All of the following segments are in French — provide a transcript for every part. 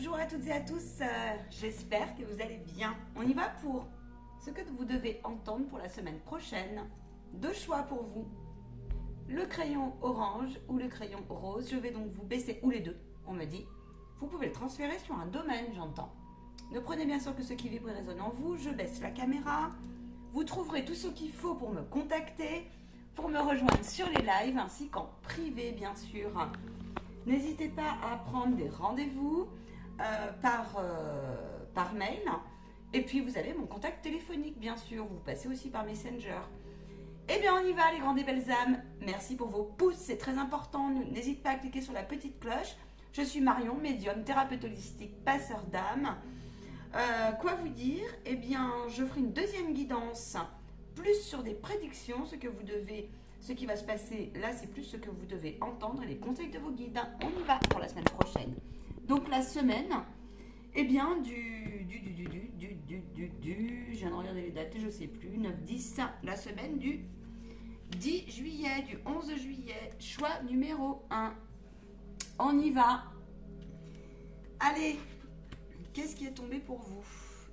Bonjour à toutes et à tous, j'espère que vous allez bien. On y va pour ce que vous devez entendre pour la semaine prochaine. Deux choix pour vous, le crayon orange ou le crayon rose. Je vais donc vous baisser, ou les deux, on me dit. Vous pouvez le transférer sur un domaine, j'entends. Ne prenez bien sûr que ce qui vibre et résonne en vous. Je baisse la caméra. Vous trouverez tout ce qu'il faut pour me contacter, pour me rejoindre sur les lives, ainsi qu'en privé, bien sûr. N'hésitez pas à prendre des rendez-vous par mail. Et puis, vous avez mon contact téléphonique, bien sûr. Vous passez aussi par Messenger. Eh bien, on y va, les grandes et belles âmes. Merci pour vos pouces, c'est très important. N'hésitez pas à cliquer sur la petite cloche. Je suis Marion, médium, thérapeute holistique, passeur d'âme. Quoi vous dire? Eh bien, je ferai une deuxième guidance, plus sur des prédictions, ce qui va se passer là, c'est plus ce que vous devez entendre et les conseils de vos guides. On y va pour la semaine prochaine. Donc la semaine, eh bien, je viens de regarder les dates et je ne sais plus, 9, 10, la semaine du 10 juillet, du 11 juillet, choix numéro 1. On y va. Allez, qu'est-ce qui est tombé pour vous?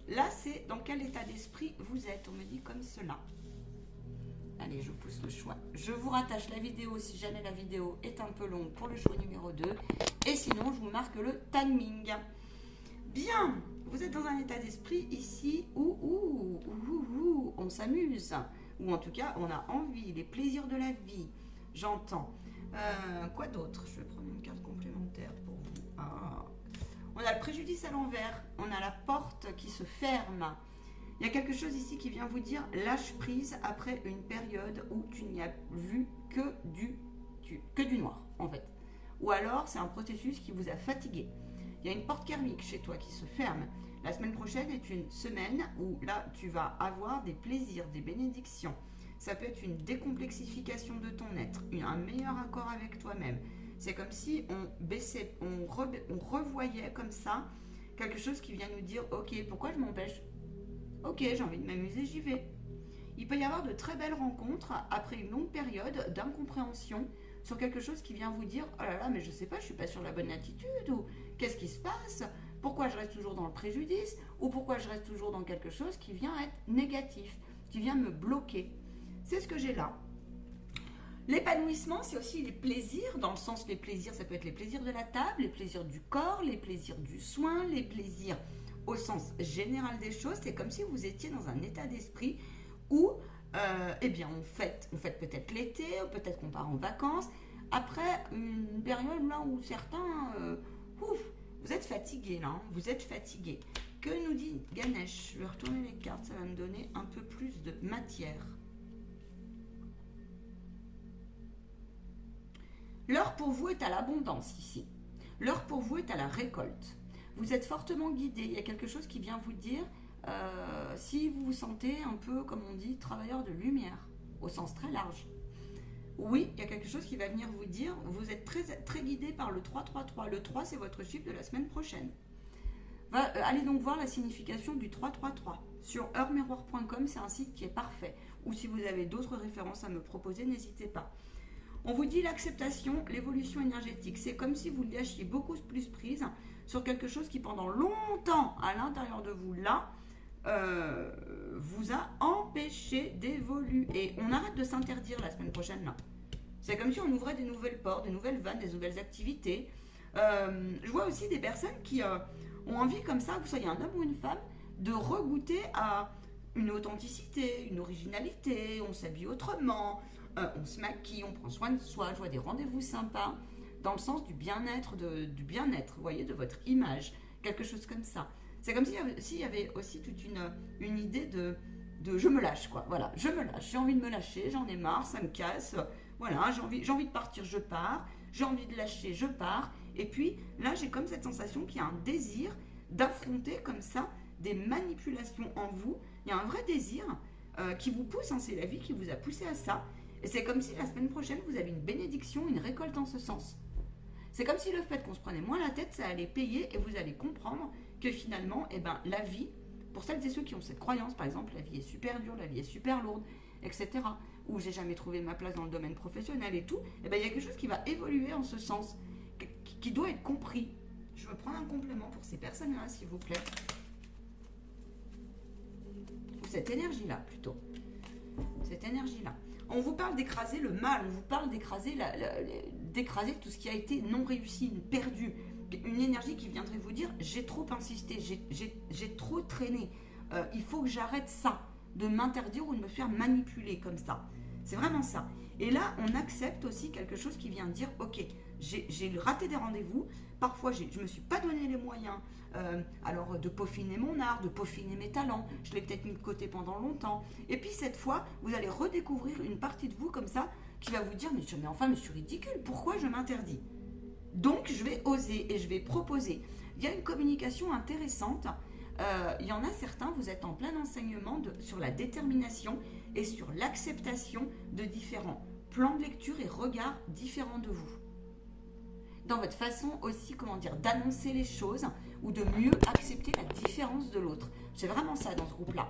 Là, c'est dans quel état d'esprit vous êtes? On me dit comme cela. Allez, je pousse le choix. Je vous rattache la vidéo si jamais la vidéo est un peu longue pour le choix numéro 2. Et sinon, je vous marque le timing. Bien, vous êtes dans un état d'esprit ici où on s'amuse. Ou en tout cas, on a envie, les plaisirs de la vie. J'entends. Quoi d'autre? Je vais prendre une carte complémentaire pour vous. Ah. On a le préjudice à l'envers. On a la porte qui se ferme. Il y a quelque chose ici qui vient vous dire lâche prise après une période où tu n'y as vu que du noir, en fait. Ou alors, c'est un processus qui vous a fatigué. Il y a une porte karmique chez toi qui se ferme. La semaine prochaine est une semaine où là, tu vas avoir des plaisirs, des bénédictions. Ça peut être une décomplexification de ton être, un meilleur accord avec toi-même. C'est comme si on revoyait comme ça quelque chose qui vient nous dire « Ok, pourquoi je m'empêche ? Ok, j'ai envie de m'amuser, j'y vais. » Il peut y avoir de très belles rencontres après une longue période d'incompréhension sur quelque chose qui vient vous dire « Oh là là, mais je sais pas, je suis pas sur la bonne attitude » ou « Qu'est-ce qui se passe? Pourquoi je reste toujours dans le préjudice ?» ou « Pourquoi je reste toujours dans quelque chose qui vient être négatif, qui vient me bloquer ?» C'est ce que j'ai là. L'épanouissement, c'est aussi les plaisirs, dans le sens les plaisirs, ça peut être les plaisirs de la table, les plaisirs du corps, les plaisirs du soin, les plaisirs au sens général des choses. C'est comme si vous étiez dans un état d'esprit où, eh bien, on fête peut-être l'été, peut-être qu'on part en vacances, après une période là où certains, vous êtes fatigués là, vous êtes fatigués. Que nous dit Ganesh? Je vais retourner les cartes, ça va me donner un peu plus de matière. L'heure pour vous est à l'abondance ici. L'heure pour vous est à la récolte. Vous êtes fortement guidé. Il y a quelque chose qui vient vous dire si vous vous sentez un peu, comme on dit, travailleur de lumière, au sens très large. Oui, il y a quelque chose qui va venir vous dire vous êtes très, très guidé par le 333. Le 3, c'est votre chiffre de la semaine prochaine. Allez donc voir la signification du 333. Sur heuremiroir.com, c'est un site qui est parfait. Ou si vous avez d'autres références à me proposer, n'hésitez pas. On vous dit l'acceptation, l'évolution énergétique. C'est comme si vous lâchiez beaucoup plus prise sur quelque chose qui pendant longtemps à l'intérieur de vous, là, vous a empêché d'évoluer. On arrête de s'interdire la semaine prochaine, là. C'est comme si on ouvrait des nouvelles portes, des nouvelles vannes, des nouvelles activités. Je vois aussi des personnes qui ont envie comme ça, que vous soyez un homme ou une femme, de regoûter à une authenticité, une originalité, on s'habille autrement, on se maquille, on prend soin de soi. Je vois des rendez-vous sympas dans le sens du bien-être, vous voyez, de votre image, quelque chose comme ça. C'est comme s'il y avait aussi toute une idée de je me lâche, quoi. Voilà, je me lâche, j'ai envie de me lâcher, j'en ai marre, ça me casse. Voilà, j'ai envie de partir, je pars. J'ai envie de lâcher, je pars. Et puis là, j'ai comme cette sensation qu'il y a un désir d'affronter comme ça des manipulations en vous. Il y a un vrai désir qui vous pousse, hein, c'est la vie qui vous a poussé à ça. Et c'est comme si la semaine prochaine, vous avez une bénédiction, une récolte en ce sens. C'est comme si le fait qu'on se prenait moins la tête, ça allait payer et vous allez comprendre que finalement, eh ben, la vie, pour celles et ceux qui ont cette croyance, par exemple, la vie est super dure, la vie est super lourde, etc., ou j'ai jamais trouvé ma place dans le domaine professionnel et tout, eh ben, il y a quelque chose qui va évoluer en ce sens, qui doit être compris. Je veux prendre un complément pour ces personnes-là, s'il vous plaît. Ou cette énergie-là, plutôt. Cette énergie-là. On vous parle d'écraser le mal, on vous parle d'écraser d'écraser tout ce qui a été non réussi, perdu. Une énergie qui viendrait vous dire, j'ai trop insisté, j'ai trop traîné. Il faut que j'arrête ça, de m'interdire ou de me faire manipuler comme ça. C'est vraiment ça. Et là, on accepte aussi quelque chose qui vient dire, ok, j'ai raté des rendez-vous, parfois je ne me suis pas donné les moyens alors de peaufiner mon art, de peaufiner mes talents, je l'ai peut-être mis de côté pendant longtemps. Et puis cette fois, vous allez redécouvrir une partie de vous comme ça, qui va vous dire, mais enfin, je suis ridicule, pourquoi je m'interdis? Donc, je vais oser et je vais proposer. Il y a une communication intéressante. Il y en a certains, vous êtes en plein enseignement sur la détermination et sur l'acceptation de différents plans de lecture et regards différents de vous. Dans votre façon aussi, comment dire, d'annoncer les choses ou de mieux accepter la différence de l'autre. C'est vraiment ça dans ce groupe-là.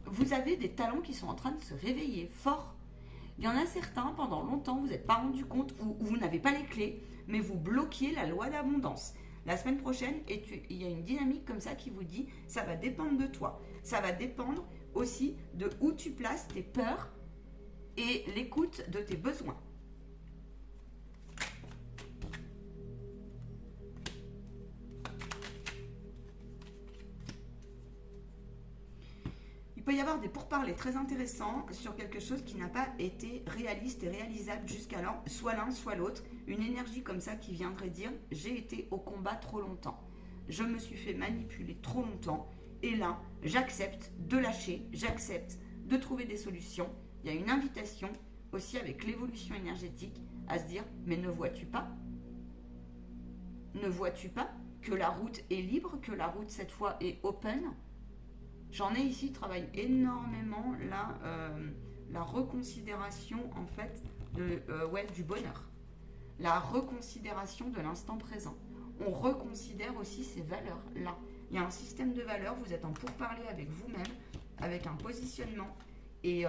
Vous avez des talents qui sont en train de se réveiller fort. Il y en a certains, pendant longtemps, vous n'êtes pas rendu compte ou vous n'avez pas les clés, mais vous bloquiez la loi d'abondance. La semaine prochaine, il y a une dynamique comme ça qui vous dit, ça va dépendre de toi. Ça va dépendre aussi de où tu places tes peurs et l'écoute de tes besoins. Il peut y avoir des pourparlers très intéressants sur quelque chose qui n'a pas été réaliste et réalisable jusqu'alors, soit l'un, soit l'autre. Une énergie comme ça qui viendrait dire « j'ai été au combat trop longtemps, je me suis fait manipuler trop longtemps et là, j'accepte de lâcher, j'accepte de trouver des solutions ». Il y a une invitation aussi avec l'évolution énergétique à se dire « mais ne vois-tu pas ? Ne vois-tu pas que la route est libre, que la route cette fois est open ?» J'en ai ici, travaille énormément la reconsidération en fait du bonheur. La reconsidération de l'instant présent. On reconsidère aussi ces valeurs-là. Il y a un système de valeurs, vous êtes en pourparler avec vous-même, avec un positionnement. Et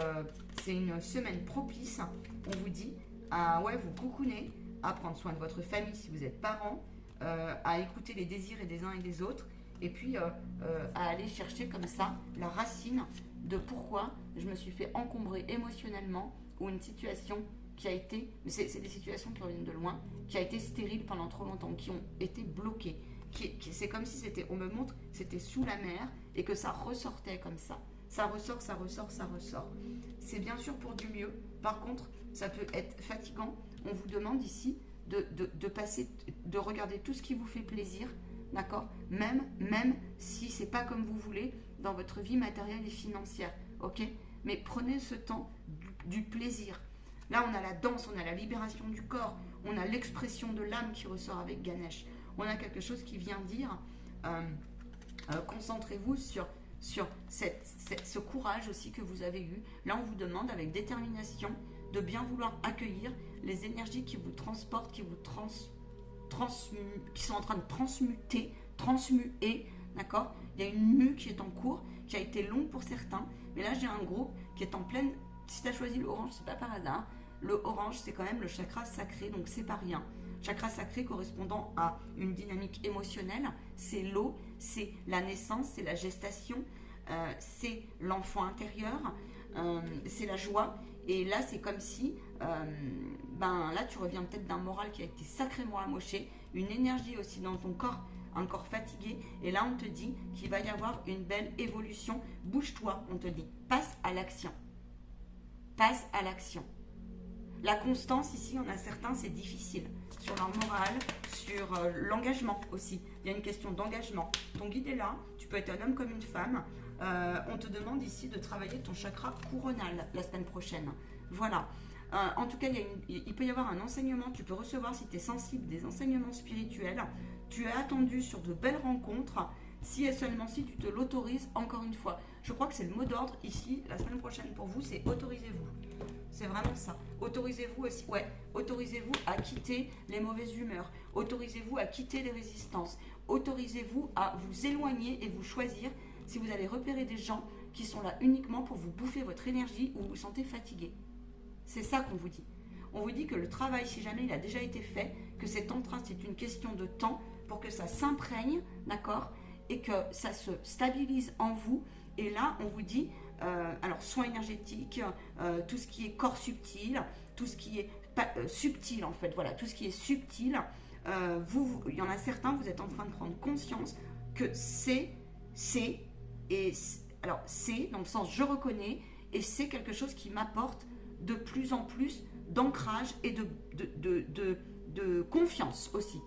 c'est une semaine propice, on vous dit, à vous coucouner, à prendre soin de votre famille si vous êtes parents, à écouter les désirs des uns et des autres, et puis à aller chercher comme ça la racine de pourquoi je me suis fait encombrer émotionnellement ou une situation qui a été, c'est des situations qui reviennent de loin, qui a été stérile pendant trop longtemps, qui ont été bloquées. C'est comme si c'était, on me montre, c'était sous la mer et que ça ressortait comme ça. Ça ressort, ça ressort, ça ressort. C'est bien sûr pour du mieux. Par contre, ça peut être fatigant. On vous demande ici de passer, de regarder tout ce qui vous fait plaisir. D'accord, même si c'est pas comme vous voulez dans votre vie matérielle et financière, ok. Mais prenez ce temps du plaisir. Là, on a la danse, on a la libération du corps, on a l'expression de l'âme qui ressort avec Ganesh. On a quelque chose qui vient dire, concentrez-vous sur ce courage aussi que vous avez eu. Là, on vous demande avec détermination de bien vouloir accueillir les énergies qui vous transportent, qui sont en train de transmuer, d'accord. Il y a une mue qui est en cours, qui a été longue pour certains, mais là j'ai un groupe qui est en pleine, si tu as choisi l'orange, c'est pas par hasard, le orange c'est quand même le chakra sacré, donc c'est pas rien. Chakra sacré correspondant à une dynamique émotionnelle, c'est l'eau, c'est la naissance, c'est la gestation, c'est l'enfant intérieur, c'est la joie. Et là, c'est comme si, là, tu reviens peut-être d'un moral qui a été sacrément amoché, une énergie aussi dans ton corps, un corps fatigué. Et là, on te dit qu'il va y avoir une belle évolution. Bouge-toi, on te dit. Passe à l'action. Passe à l'action. La constance, ici, on a certains, c'est difficile. Sur leur morale, sur l'engagement aussi. Il y a une question d'engagement. Ton guide est là. Tu peux être un homme comme une femme. On te demande ici de travailler ton chakra couronal la semaine prochaine. Voilà. En tout cas, il peut y avoir un enseignement. Tu peux recevoir, si tu es sensible, des enseignements spirituels. Tu es attendu sur de belles rencontres. Si et seulement si tu te l'autorises, encore une fois. Je crois que c'est le mot d'ordre ici, la semaine prochaine pour vous, c'est autorisez-vous. C'est vraiment ça. Autorisez-vous aussi, autorisez-vous à quitter les mauvaises humeurs. Autorisez-vous à quitter les résistances. Autorisez-vous à vous éloigner et vous choisir si vous allez repérer des gens qui sont là uniquement pour vous bouffer votre énergie ou vous vous sentez fatigué. C'est ça qu'on vous dit. On vous dit que le travail, si jamais il a déjà été fait, que c'est en train, c'est une question de temps, pour que ça s'imprègne, d'accord, et que ça se stabilise en vous. Et là, on vous dit, alors soins énergétiques, tout ce qui est corps subtil, tout ce qui est subtil en fait, voilà, tout ce qui est subtil, il y en a certains, vous êtes en train de prendre conscience que alors c'est dans le sens je reconnais, et c'est quelque chose qui m'apporte de plus en plus d'ancrage et de confiance aussi.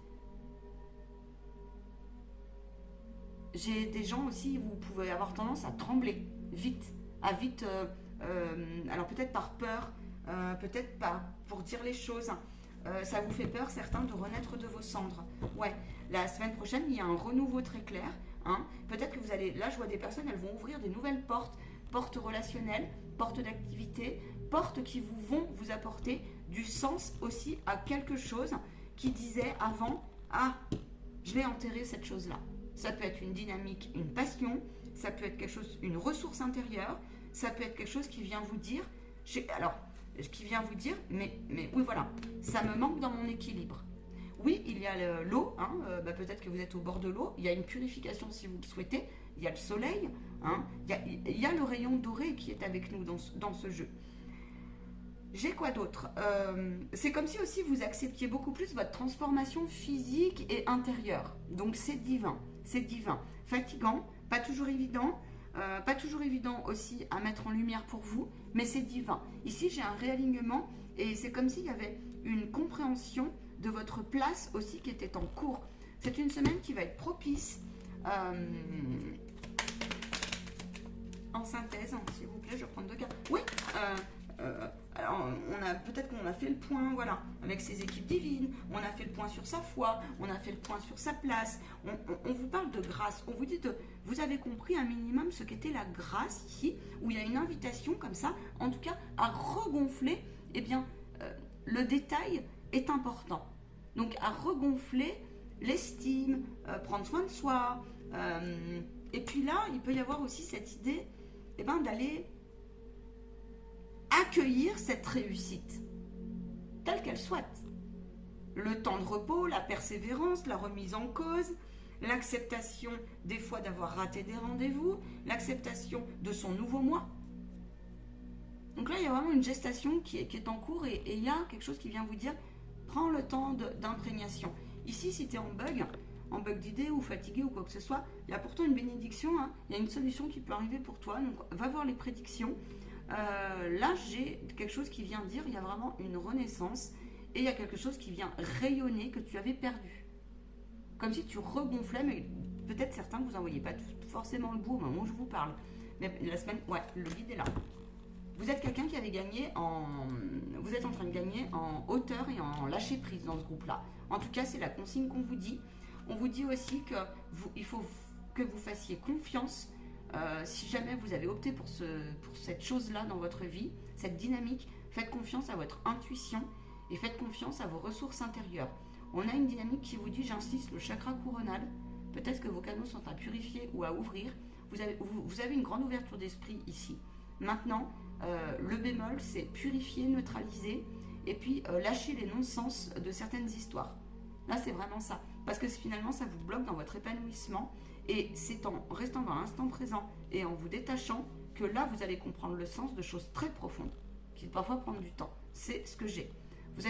J'ai des gens aussi, vous pouvez avoir tendance à trembler vite, alors peut-être par peur, peut-être pas pour dire les choses. Ça vous fait peur, certains, de renaître de vos cendres. Ouais, la semaine prochaine, il y a un renouveau très clair. Hein. Peut-être que vous allez, là je vois des personnes, elles vont ouvrir des nouvelles portes relationnelles, portes d'activité, portes qui vont vous apporter du sens aussi à quelque chose qui disait avant, ah, je vais enterrer cette chose-là. Ça peut être une dynamique, une passion, ça peut être quelque chose, une ressource intérieure, ça peut être quelque chose qui vient vous dire, mais oui voilà, ça me manque dans mon équilibre. Oui, il y a l'eau, hein, peut-être que vous êtes au bord de l'eau, il y a une purification si vous le souhaitez, il y a le soleil, hein, il y a le rayon doré qui est avec nous dans ce jeu. J'ai quoi d'autre? C'est comme si aussi vous acceptiez beaucoup plus votre transformation physique et intérieure. Donc c'est divin, c'est divin. Fatigant, pas toujours évident aussi à mettre en lumière pour vous, mais c'est divin. Ici j'ai un réalignement et c'est comme s'il y avait une compréhension de votre place aussi qui était en cours. C'est une semaine qui va être propice. En synthèse, s'il vous plaît, je vais prendre 2 cartes. Oui, alors peut-être qu'on a fait le point, voilà, avec ses équipes divines, on a fait le point sur sa foi, on a fait le point sur sa place, on vous parle de grâce, on vous dit vous avez compris un minimum ce qu'était la grâce ici, où il y a une invitation comme ça, en tout cas à regonfler, eh bien, le détail est important. Donc à regonfler l'estime, prendre soin de soi, et puis là, il peut y avoir aussi cette idée, eh ben, d'aller accueillir cette réussite, telle qu'elle soit. Le temps de repos, la persévérance, la remise en cause, l'acceptation des fois d'avoir raté des rendez-vous, l'acceptation de son nouveau moi. Donc là, il y a vraiment une gestation qui est en cours et il y a quelque chose qui vient vous dire, prends le temps d'imprégnation. Ici, si tu es en bug d'idées ou fatigué ou quoi que ce soit, il y a pourtant une bénédiction, hein. Il y a une solution qui peut arriver pour toi, donc va voir les prédictions. Là, j'ai quelque chose qui vient dire, il y a vraiment une renaissance et il y a quelque chose qui vient rayonner que tu avais perdu. Comme si tu regonflais, mais peut-être certains, vous n'en voyez pas forcément le bout au moment où je vous parle. Mais la semaine, ouais, le guide est là. Vous êtes quelqu'un qui avait gagné vous êtes en train de gagner en hauteur et en lâcher prise dans ce groupe-là. En tout cas, c'est la consigne qu'on vous dit. On vous dit aussi qu'il faut que vous fassiez confiance. Si jamais vous avez opté pour cette chose-là dans votre vie, cette dynamique, faites confiance à votre intuition et faites confiance à vos ressources intérieures. On a une dynamique qui vous dit, j'insiste, le chakra coronal, peut-être que vos canaux sont à purifier ou à ouvrir. Vous avez une grande ouverture d'esprit ici. Maintenant, le bémol, c'est purifier, neutraliser et puis lâcher les non-sens de certaines histoires. Là, c'est vraiment ça. Parce que finalement, ça vous bloque dans votre épanouissement. Et c'est en restant dans l'instant présent et en vous détachant que là, vous allez comprendre le sens de choses très profondes, qui parfois prennent du temps. C'est ce que j'ai. Vous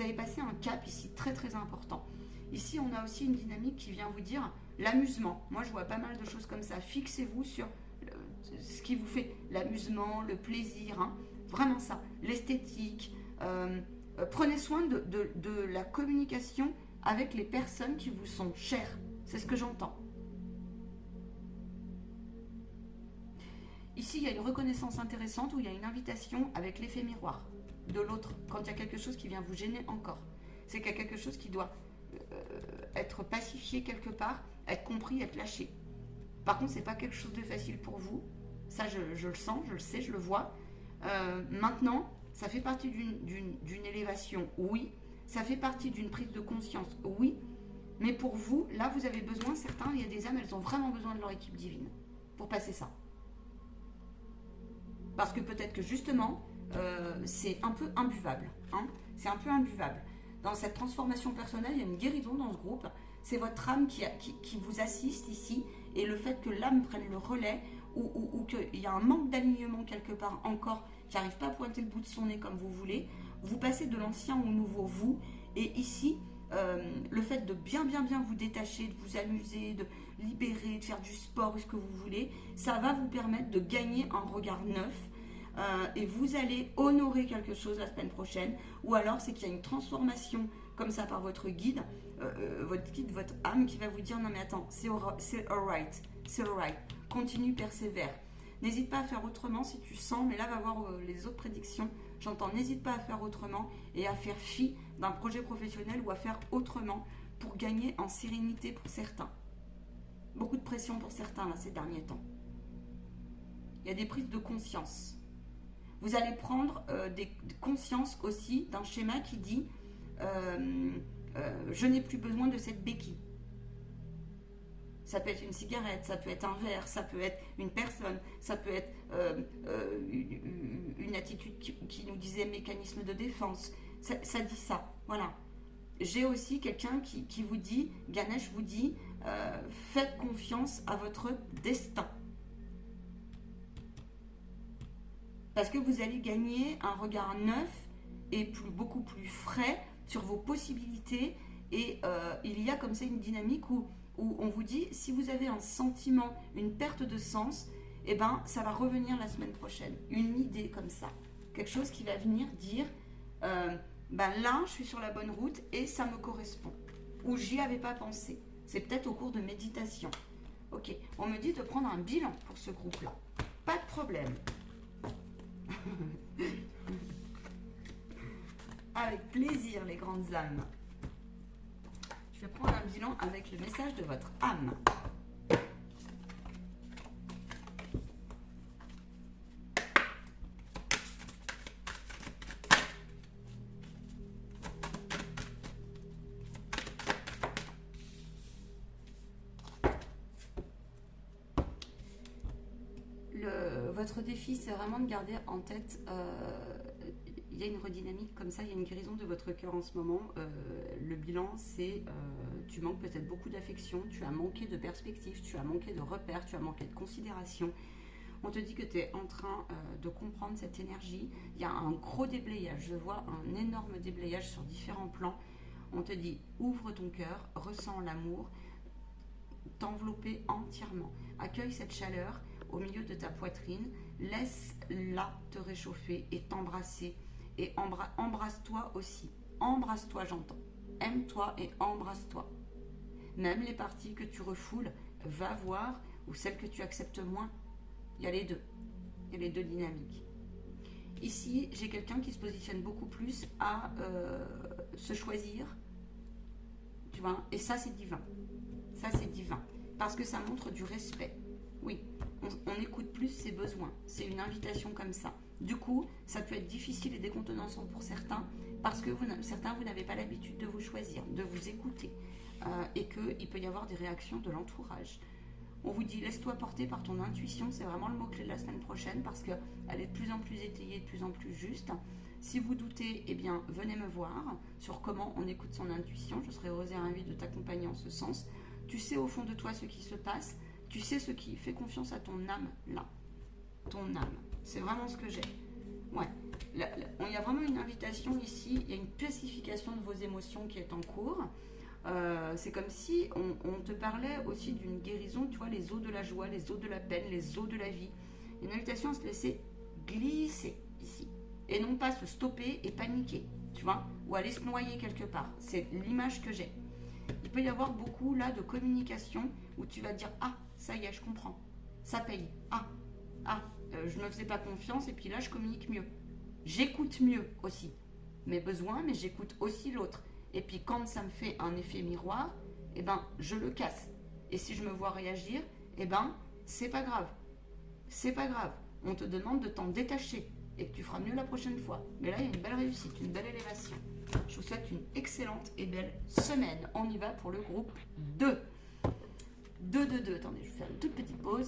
avez passé un cap ici très très important. Ici, on a aussi une dynamique qui vient vous dire l'amusement. Moi, je vois pas mal de choses comme ça. Fixez-vous sur ce qui vous fait l'amusement, le plaisir, hein. Vraiment ça. L'esthétique. Prenez soin de la communication avec les personnes qui vous sont chères. C'est ce que j'entends. Ici, il y a une reconnaissance intéressante où il y a une invitation avec l'effet miroir de l'autre, quand il y a quelque chose qui vient vous gêner encore. C'est qu'il y a quelque chose qui doit être pacifié quelque part, être compris, être lâché. Par contre, ce n'est pas quelque chose de facile pour vous. Ça, je le sens, je le sais, je le vois. Maintenant, ça fait partie d'une élévation, oui. Ça fait partie d'une prise de conscience, oui. Mais pour vous, là, vous avez besoin, certains, il y a des âmes, elles ont vraiment besoin de leur équipe divine pour passer ça. Parce que peut-être que justement, c'est un peu imbuvable. Hein, c'est un peu imbuvable. Dans cette transformation personnelle, il y a une guérison dans ce groupe. c'est votre âme qui vous assiste ici, et le fait que l'âme prenne le relais, ou qu'il y a un manque d'alignement quelque part encore, qui n'arrive pas à pointer le bout de son nez comme vous voulez, vous passez de l'ancien au nouveau vous, et ici, le fait de bien vous détacher, de vous amuser, de libérer, de faire du sport, ce que vous voulez, ça va vous permettre de gagner un regard neuf, et vous allez honorer quelque chose la semaine prochaine, ou alors c'est qu'il y a une transformation comme ça par votre guide, votre âme qui va vous dire non mais attends, c'est alright, continue, persévère. N'hésite pas à faire autrement si tu sens, mais là va voir les autres prédictions, j'entends n'hésite pas à faire autrement et à faire fi d'un projet professionnel ou à faire autrement pour gagner en sérénité pour certains. Beaucoup de pression pour certains là ces derniers temps. Il y a des prises de conscience. Vous allez prendre des consciences aussi d'un schéma qui dit je n'ai plus besoin de cette béquille. Ça peut être une cigarette, ça peut être un verre, ça peut être une personne, ça peut être une attitude qui nous disait mécanisme de défense. Ça dit ça, voilà. J'ai aussi quelqu'un qui vous dit, Ganesh vous dit, faites confiance à votre destin. Parce que vous allez gagner un regard neuf et beaucoup plus frais sur vos possibilités. Et il y a comme ça une dynamique où on vous dit, si vous avez un sentiment, une perte de sens, eh ben, ça va revenir la semaine prochaine. Une idée comme ça. Quelque chose qui va venir dire, là, je suis sur la bonne route et ça me correspond. Ou j'y avais pas pensé. C'est peut-être au cours de méditation. Ok, on me dit de prendre un bilan pour ce groupe-là. Pas de problème. Avec plaisir, les grandes âmes. Je vais prendre un bilan avec le message de votre âme. Votre défi, c'est vraiment de garder en tête, il y a une redynamique comme ça, il y a une guérison de votre cœur en ce moment. Le bilan, c'est, tu manques peut-être beaucoup d'affection, tu as manqué de perspective, tu as manqué de repères, tu as manqué de considération. On te dit que tu es en train de comprendre cette énergie. Il y a un gros déblayage, je vois un énorme déblayage sur différents plans. On te dit, ouvre ton cœur, ressens l'amour, t'envelopper entièrement. Accueille cette chaleur au milieu de ta poitrine, laisse-la te réchauffer et t'embrasser. Et embrasse-toi aussi. Embrasse-toi, j'entends. Aime-toi et embrasse-toi. Même les parties que tu refoules, va voir, ou celles que tu acceptes moins. Il y a les deux. Il y a les deux dynamiques. Ici, j'ai quelqu'un qui se positionne beaucoup plus à se choisir. Tu vois, et ça, c'est divin. Ça, c'est divin. Parce que ça montre du respect. Oui, on écoute plus ses besoins. C'est une invitation comme ça. Du coup, ça peut être difficile et décontenançant pour certains parce que vous n'avez pas l'habitude de vous choisir, de vous écouter et qu'il peut y avoir des réactions de l'entourage. On vous dit, laisse-toi porter par ton intuition. C'est vraiment le mot-clé de la semaine prochaine parce qu'elle est de plus en plus étayée, de plus en plus juste. Si vous doutez, eh bien, venez me voir sur comment on écoute son intuition. Je serai heureuse et ravie de t'accompagner en ce sens. Tu sais au fond de toi ce qui se passe. Tu sais ce qui fait confiance à ton âme, là. Ton âme. C'est vraiment ce que j'ai. Ouais. Il y a vraiment une invitation ici. Il y a une pacification de vos émotions qui est en cours. C'est comme si on te parlait aussi d'une guérison. Tu vois, les eaux de la joie, les eaux de la peine, les eaux de la vie. Une invitation à se laisser glisser ici. Et non pas se stopper et paniquer. Tu vois, ou aller se noyer quelque part. C'est l'image que j'ai. Il peut y avoir beaucoup là de communication où tu vas dire « Ah, ça y est, je comprends. Ça paye. Je ne me faisais pas confiance et puis là, je communique mieux. J'écoute mieux aussi mes besoins, mais j'écoute aussi l'autre. Et puis quand ça me fait un effet miroir, eh ben, je le casse. Et si je me vois réagir, eh ben, c'est pas grave. C'est pas grave. On te demande de t'en détacher et que tu feras mieux la prochaine fois. Mais là, il y a une belle réussite, une belle élévation. Je vous souhaite une excellente et belle semaine. On y va pour le groupe 2. 2. Attendez, je vais faire une toute petite pause.